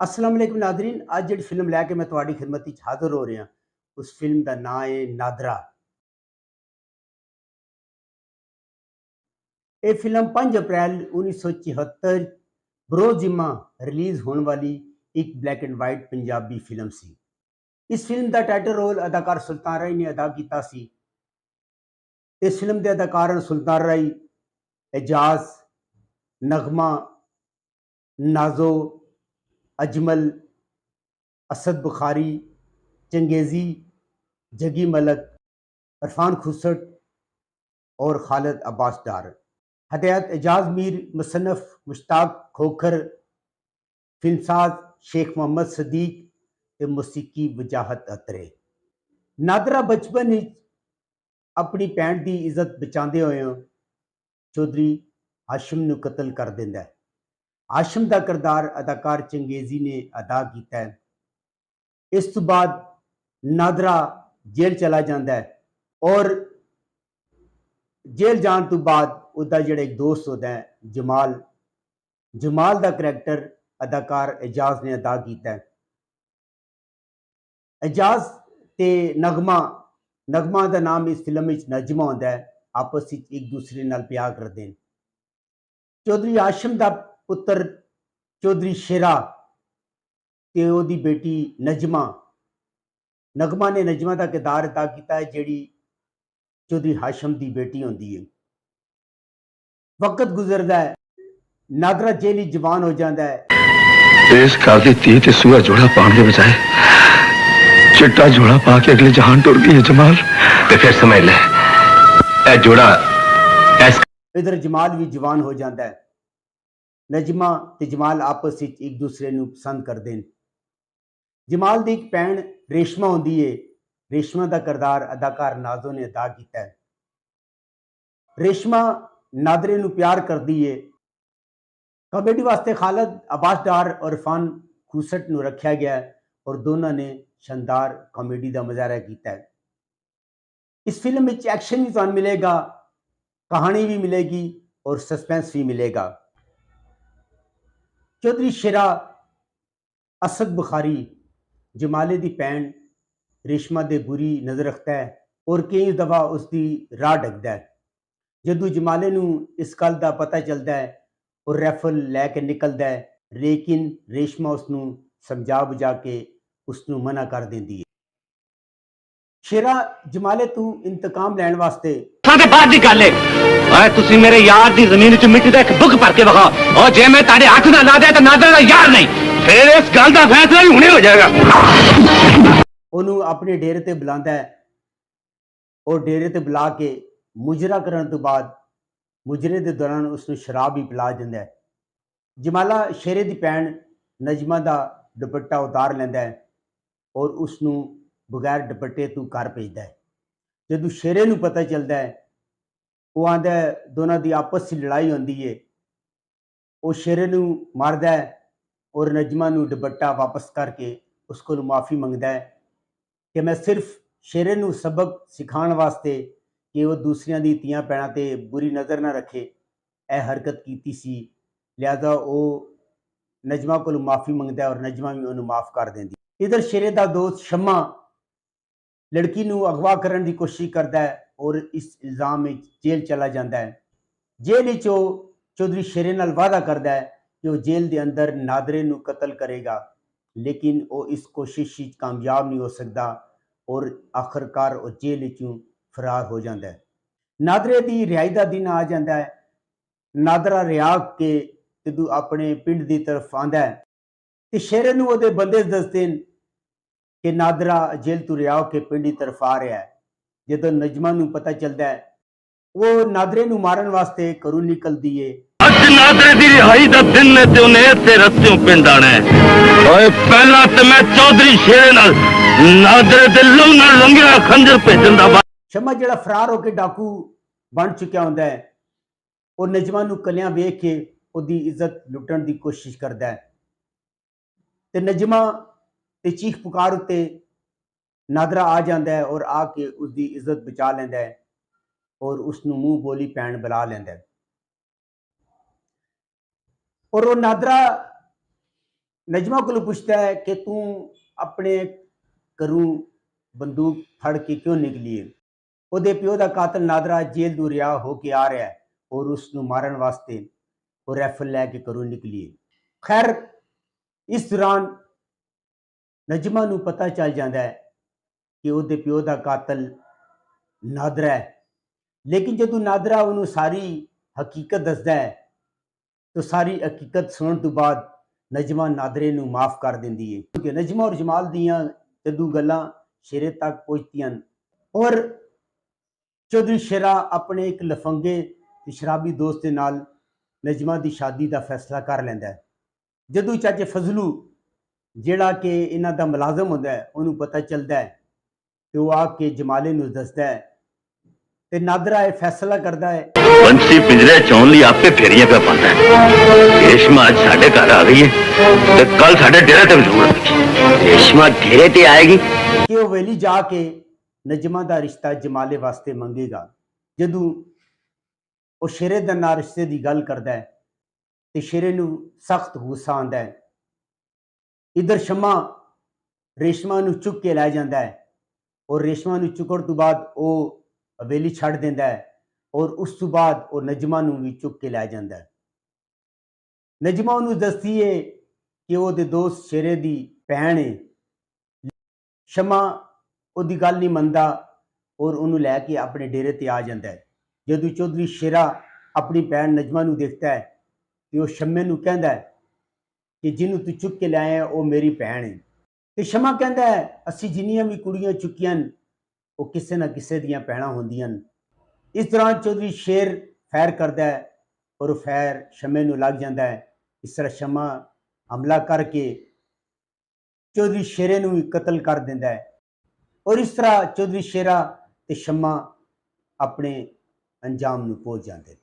अस्सलाम वालेकुम नादरीन, अज जी फिल्म लैके मैं तुहाडी खिदमत विच हाज़र हो रहा। उस फिल्म का नाम है नादरा। ये फिल्म 5 अप्रैल 1974 बरोजिमा रिलीज़ होने वाली एक black and white Punjabi film सी। इस फिल्म का टाइटल रोल अदाकार सुल्तान राय ने अदा किया सी। इस फिल्म के अदाकार सुल्तान राय, एजाज, नगमा, नाजो, अजमल, असद बुखारी, चंगेज़ी, जगी मलक, इरफान खुसट और खालिद अब्बास डार। हदायत एजाज मीर, मुसन्नफ मुश्ताक खोखर, फिल्मसाज शेख मोहम्मद सदीक ते मौसीकी वजाहत अतरे। नादरा बचपन अपनी भैन की इज्जत बचाते हुए चौधरी हाशिम नूं कतल कर देंदा है। हाशिम का किरदार अदाकार चंगेज़ी ने अदा किया है। इस तो बाद नादरा जेल चला जाता है और जेल जाने तो बाद उसका जिहड़ा एक दोस्त होता है जमाल, जमाल का करैक्टर अदाकार एजाज ने अदा किया है। एजाज ते नगमा, नगमा का नाम इस फिल्म में नजमा होता है, आपस में एक दूसरे नाल प्यार करते हैं। चौधरी हाशिम का पुत्र चौधरी शेरा ते ओदी बेटी नजमा, नगमा ने नजमा का किरदार अदा किया है जिहड़ी चौधरी हाशिम की बेटी होती है। वक्त गुजरता है, नादरा जेल जवान हो जाता है। इस घर की धी ते सूआ जोड़ा पाने के बजाय चिट्टा जोड़ा पा के अगले जहान टुर गई है जमाल। ते फिर समझ ले ए जोड़ा इधर जमाल भी जवान हो जाता है। नजमा ते जमाल आपस में एक दूसरे को पसंद करते हैं। जमाल की एक भैन रेशमा होती है। रेशमा का किरदार अदाकार नाजो ने अदा किया है। रेशमा नादरे नूं प्यार करती है। कॉमेडी वास्ते खालिद अब्बास डार और इरफान खुसट नूं रखा गया है और दोनों ने शानदार कॉमेडी का मुजाहरा किया है। इस फिल्म में एक्शन भी तुहानूं मिलेगा, कहानी भी मिलेगी और सस्पेंस भी मिलेगा। चौधरी शेरा असद बुखारी जमाले की भैन रेशमा दे बुरी नज़र रखता है और कई दफ़ा उसकी राह ढकता है। जदों जमाले नूं इस गल का पता चलता है और राइफल लैके निकलता है, लेकिन रेशमा उसनूं समझा बुझा के उसनूं मना कर देती है। शेरा जमाले तू इंतकाम लैण वास्ते बाद की गल है, तुसी मेरे यार दी जमीन च मिट्टी दा एक बुक भर के विखा और जे मैं ताड़े हथ ना ला दिया तो नादर दा यार नहीं, फिर इस गल दा फैसला ही हुणे हो जाएगा। ओनू अपने डेरे ते बुलांदा है और डेरे ते बुला के मुजरा करने तो बाद मुजरे के दौरान उसनूं शराब भी पिला दिंदा है। जमाला शेरे की भैन नजमा का दुपट्टा उतार लैंदा है और उसनूं बगैर दुपट्टे तो घर भेजता है। जदों शेरे नूं पता चलता है, वो आंदा है दोनों की आपस की लड़ाई होती है। वो शेरे नूं मारदा है और नजमा नूं दुपट्टा वापस करके उसको माफ़ी मंगता है कि मैं सिर्फ शेरे नूं सबक सिखाने वास्ते कि वो दूसरियां दी तियां भैणां ते बुरी नज़र ना रखे यह हरकत की सी, लिहाजा वो नजमा को माफ़ी मंगता है और नजमा भी उन्हें माफ़ कर देंदी। इधर शेरे का दोस्त शम्मा लड़की नूं अगवा करने की कोशिश करता है और इस इल्ज़ाम में जेल चला जाता है। जेल विच चौधरी शेरे नाल वादा करता है कि वह जेल के अंदर नादरे नूं कतल करेगा, लेकिन वो इस कोशिश विच कामयाब नहीं हो सकता और आखिरकार वो जेल विचों फरार हो जाता है। नादरे की रिहाई का दिन आ जाता है। नादरा रिहा के जदों अपने पिंड की तरफ आंदा है तो शेरे नूं उहदे बंदे दसदे हैं कि नादरा जेल तो रिहा होके पिंड की तरफ आ रहा है। जदों नजमा नूं पता चलता है, वो नादरे नूं मारन वास्ते घरों निकलती है। अज नादरे दी रिहाई दा दिन ने ते उन्हें इत्थे रस्तियों पिंड आना है। ओए पहला ते मैं चौधरी शेरे नाल नादरे दे लहू नाल रंगिया खंजर भेजन दा शम्मा जिहड़ा फरार होकर डाकू बन चुका होंदा है और नजमा नूं कलियां वेख के उहदी इज्जत लुटण की कोशिश करता है ते नजमा ते चीख पुकार उत्ते नादरा आ जाता है और आके उसकी इज्जत बचा लेंदा है और उसनूं मूँह बोली भैन बुला लेंदा है। और वो नादरा नजमा को पूछता है कि तू अपने घरों बंदूक फड़ के क्यों निकली है। ਉਹਦੇ ਪਿਓ ਦਾ ਕਾਤਲ ਨਾਦਰਾ ਜੇਲ੍ਹ ਤੋਂ ਰਿਹਾ ਹੋ ਕੇ ਆ ਰਿਹਾ ਹੈ ਔਰ ਉਸ ਨੂੰ ਮਾਰਨ ਵਾਸਤੇ ਉਹ ਰਾਈਫਲ ਲੈ ਕੇ ਘਰੋਂ ਨਿਕਲੀ ਹੈ। ਖੈਰ ਇਸ ਦੌਰਾਨ ਨਜਮਾ ਨੂੰ ਪਤਾ ਚੱਲ ਜਾਂਦਾ ਹੈ ਕਿ ਉਹਦੇ ਪਿਓ ਦਾ ਕਾਤਲ ਨਾਦਰਾ ਹੈ, ਲੇਕਿਨ ਜਦੋਂ ਨਾਦਰਾ ਉਹਨੂੰ ਸਾਰੀ ਹਕੀਕਤ ਦੱਸਦਾ ਹੈ ਤਾਂ ਸਾਰੀ ਹਕੀਕਤ ਸੁਣਨ ਤੋਂ ਬਾਅਦ ਨਜਮਾ ਨਾਦਰੇ ਨੂੰ ਮਾਫ ਕਰ ਦਿੰਦੀ ਹੈ। ਕਿਉਂਕਿ ਨਜਮਾ ਔਰ ਜਮਾਲ ਦੀਆਂ ਜਦੋਂ ਗੱਲਾਂ ਸ਼ੇਰੇ ਤੱਕ ਪਹੁੰਚਦੀਆਂ ਔਰ ਚੌਧਰੀ ਸ਼ੇਰਾ ਆਪਣੇ ਇੱਕ ਲਫੰਗੇ ਤੇ ਸ਼ਰਾਬੀ ਦੋਸਤ ਦੇ ਨਾਲ ਨਜਮਾ ਦੀ ਸ਼ਾਦੀ ਦਾ ਫੈਸਲਾ ਕਰ ਲੈਂਦਾ ਹੈ। ਜਦੋਂ ਚਾਚੇ ਫਜ਼ਲੂ ਜਿਹੜਾ ਕਿ ਇਹਨਾਂ ਦਾ ਮੁਲਾਜ਼ਮ ਹੁੰਦਾ ਹੈ ਉਹਨੂੰ ਪਤਾ ਚੱਲਦਾ ਹੈ ਤੇ ਉਹ ਆ ਕੇ ਜਮਾਲੇ ਨੂੰ ਦੱਸਦਾ ਹੈ ਤੇ ਨਾਦਰਾ ਇਹ ਫੈਸਲਾ ਕਰਦਾ ਹੈ। बंसी पिंजरे चौन ली आपे फेरियां पे पाता है। रेशमा आज साढ़े घर आ गई है ते कल साढ़े डेरे ते जरूर रेशमा डेरे ते आएगी ਕਿ ਉਹ ਵੇਲੀ ਜਾ ਕੇ ਨਜਮਾ ਦਾ ਰਿਸ਼ਤਾ ਜਮਾਲੇ ਵਾਸਤੇ ਮੰਗੇਗਾ। ਜਦੋਂ ਉਹ ਸ਼ੇਰੇ ਦੇ ਨਾਲ ਰਿਸ਼ਤੇ ਦੀ ਗੱਲ ਕਰਦਾ ਹੈ ਤੇ ਸ਼ੇਰੇ ਨੂੰ ਸਖਤ ਗੁੱਸਾ ਆਉਂਦਾ ਹੈ। ਇਧਰ ਸ਼ਮਾ ਰੇਸ਼ਮਾ ਨੂੰ ਚੁੱਕ ਕੇ ਲੈ ਜਾਂਦਾ ਹੈ ਔਰ ਰੇਸ਼ਮਾ ਨੂੰ ਚੁੱਕਣ ਤੋਂ ਬਾਅਦ ਉਹ ਹਵੇਲੀ ਛੱਡ ਦਿੰਦਾ ਹੈ ਔਰ ਉਸ ਤੋਂ ਬਾਅਦ ਉਹ ਨਜਮਾ ਨੂੰ ਵੀ ਚੁੱਕ ਕੇ ਲੈ ਜਾਂਦਾ ਹੈ। ਨਜਮਾ ਉਹਨੂੰ ਦੱਸਦੀ ਹੈ ਕਿ ਉਹਦੇ ਦੋਸਤ ਸ਼ੇਰੇ ਦੀ ਭੈਣ ਹੈ। ਸ਼ਮਾ ਉਹਦੀ ਗੱਲ ਨਹੀਂ ਮੰਨਦਾ ਔਰ ਉਹਨੂੰ ਲੈ ਕੇ ਆਪਣੇ ਡੇਰੇ ਤੇ ਆ ਜਾਂਦਾ ਹੈ। ਜਦੋਂ ਚੌਧਰੀ ਸ਼ੇਰਾ ਆਪਣੀ ਭੈਣ ਨਜਮਾ ਨੂੰ ਦੇਖਦਾ ਹੈ ਤੇ ਉਹ ਸ਼ਮੇ ਨੂੰ ਕਹਿੰਦਾ ਹੈ ਕਿ ਜਿਹਨੂੰ ਤੂੰ ਚੁੱਕ ਕੇ ਲਿਆਇਆ ਉਹ ਮੇਰੀ ਭੈਣ ਹੈ। ਤੇ ਸ਼ਮਾ ਕਹਿੰਦਾ ਹੈ ਅਸੀਂ ਜਿੰਨੀਆਂ ਵੀ ਕੁੜੀਆਂ ਚੁੱਕੀਆਂ ਉਹ ਕਿਸੇ ਨਾ ਕਿਸੇ ਦੀਆਂ ਭੈਣਾਂ ਹੁੰਦੀਆਂ। ਇਸ ਦੌਰਾਨ ਚੌਧਰੀ ਸ਼ੇਰ ਫੈਰ ਕਰਦਾ ਹੈ ਔਰ ਉਹ ਫੈਰ ਸ਼ਮੇ ਨੂੰ ਲੱਗ ਜਾਂਦਾ ਹੈ। ਇਸ ਤਰ੍ਹਾਂ ਸ਼ਮਾ ਹਮਲਾ ਕਰਕੇ ਚੌਧਰੀ ਸ਼ੇਰੇ ਨੂੰ ਵੀ ਕਤਲ ਕਰ ਦਿੰਦਾ ਹੈ ਔਰ ਇਸ ਤਰ੍ਹਾਂ ਚੌਧਰੀ ਸ਼ੇਰਾ ਤੇ ਸ਼ਮਾ ਆਪਣੇ ਅੰਜਾਮ ਨੂੰ ਪਹੁੰਚ ਜਾਂਦੇ।